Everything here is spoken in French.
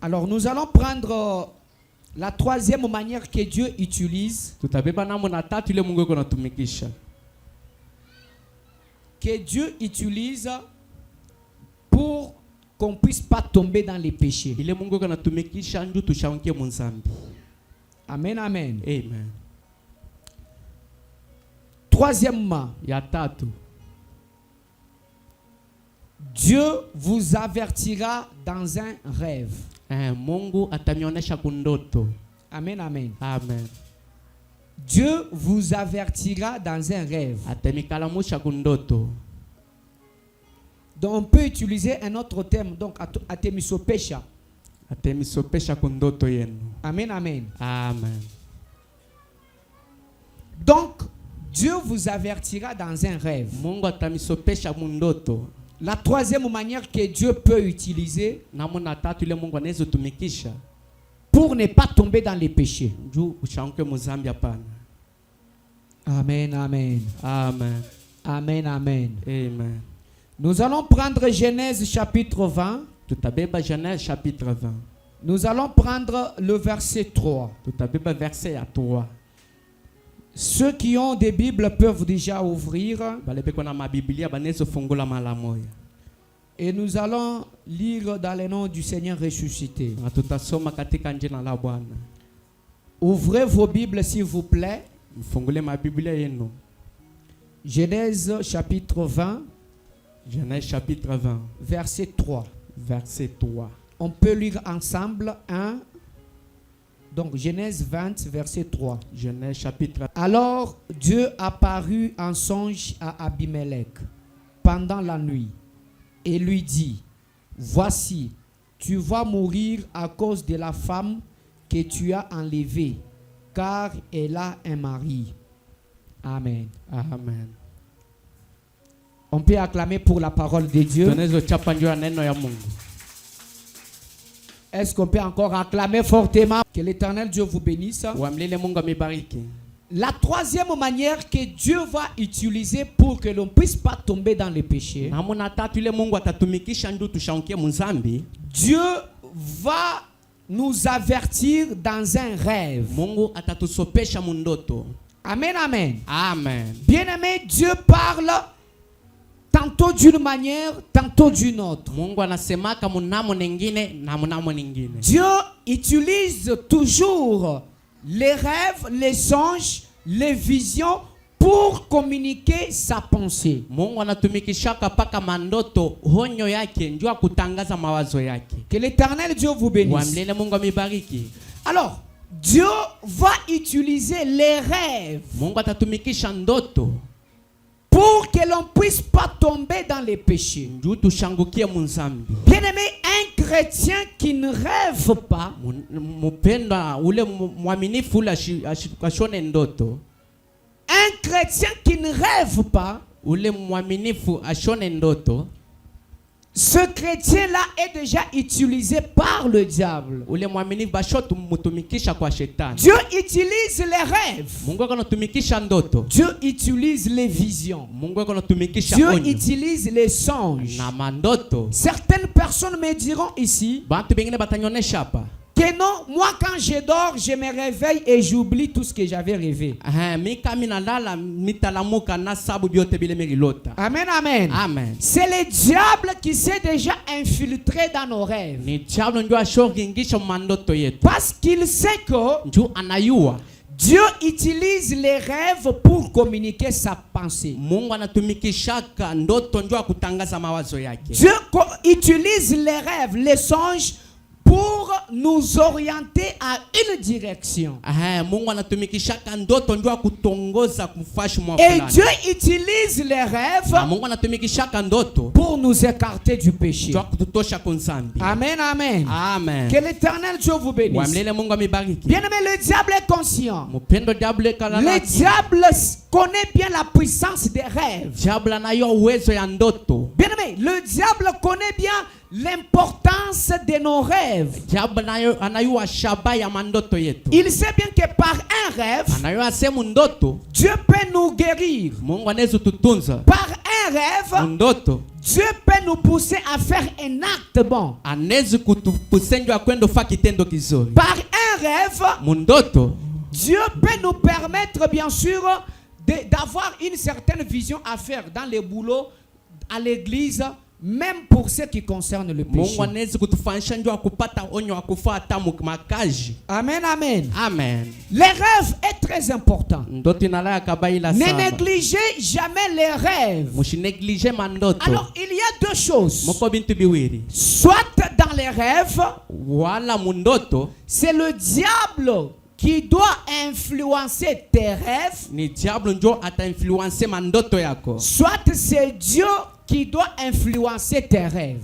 Alors nous allons prendre la troisième manière que Dieu utilise. Que Dieu utilise pour qu'on puisse pas tomber dans les péchés. Amen, amen. Amen. Troisièmement, Dieu vous avertira dans un rêve. Amen, amen. Amen. Dieu vous avertira dans un rêve. Donc on peut utiliser un autre terme, donc atemisopesha. Amen, amen. Amen. Donc Dieu vous avertira dans un rêve. La troisième manière que Dieu peut utiliser pour ne pas tomber dans les péchés. Amen, amen. Amen. Amen, amen. Amen. Nous allons prendre Genèse chapitre 20. Genèse chapitre 20. Nous allons prendre le verset 3. Verset 3. Ceux qui ont des Bibles peuvent déjà ouvrir. Et nous allons lire dans le nom du Seigneur ressuscité. Ouvrez vos Bibles s'il vous plaît. Genèse chapitre 20. Genèse chapitre 20. Verset 3. Verset 3. On peut lire ensemble 1. Donc Genèse 20, verset 3. Genèse chapitre. Alors Dieu apparut en songe à Abimelech pendant la nuit et lui dit: voici, tu vas mourir à cause de la femme que tu as enlevée, car elle a un mari. Amen. Amen. On peut acclamer pour la parole de Dieu. Est-ce qu'on peut encore acclamer fortement? Que l'Éternel Dieu vous bénisse. La troisième manière que Dieu va utiliser pour que l'on ne puisse pas tomber dans les péchés, Dieu va nous avertir dans un rêve. Amen, amen. Amen. Bien-aimé, Dieu parle tantôt d'une manière, tantôt d'une autre. Dieu utilise toujours les rêves, les songes, les visions pour communiquer sa pensée. Que l'Éternel Dieu vous bénisse. Alors, Dieu va utiliser les rêves pour que l'on ne puisse pas tomber dans les péchés. Bien-aimé, un chrétien qui ne rêve pas, un chrétien qui ne rêve pas, ce chrétien-là est déjà utilisé par le diable. Dieu utilise les rêves. Dieu utilise les visions. Dieu utilise les songes. Certaines personnes me diront ici que non, moi quand je dors, je me réveille et j'oublie tout ce que j'avais rêvé. Amen, amen. Amen. C'est le diable qui s'est déjà infiltré dans nos rêves. Parce qu'il sait que Dieu utilise les rêves pour communiquer sa pensée. Dieu utilise les rêves, les songes pour nous orienter à une direction. Et Dieu utilise les rêves pour nous écarter du péché. Amen, amen. Amen. Que l'Éternel Dieu vous bénisse. Bien-aimé, le diable est conscient. Le diable connaît bien la puissance des rêves. Bien-aimé, le diable connaît bien l'importance de nos rêves. Il sait bien que par un rêve, Dieu peut nous guérir. Par un un rêve, Dieu peut nous pousser à faire un acte bon. Par un rêve, Dieu peut nous permettre, bien sûr, d'avoir une certaine vision à faire dans les boulots, à l'église, même pour ce qui concerne le péché. Amen, amen. Amen. Les rêves est très important. Ne négligez jamais les rêves. Alors, il y a deux choses. Soit dans les rêves, c'est le diable qui doit influencer tes rêves. Soit c'est Dieu qui doit influencer tes rêves.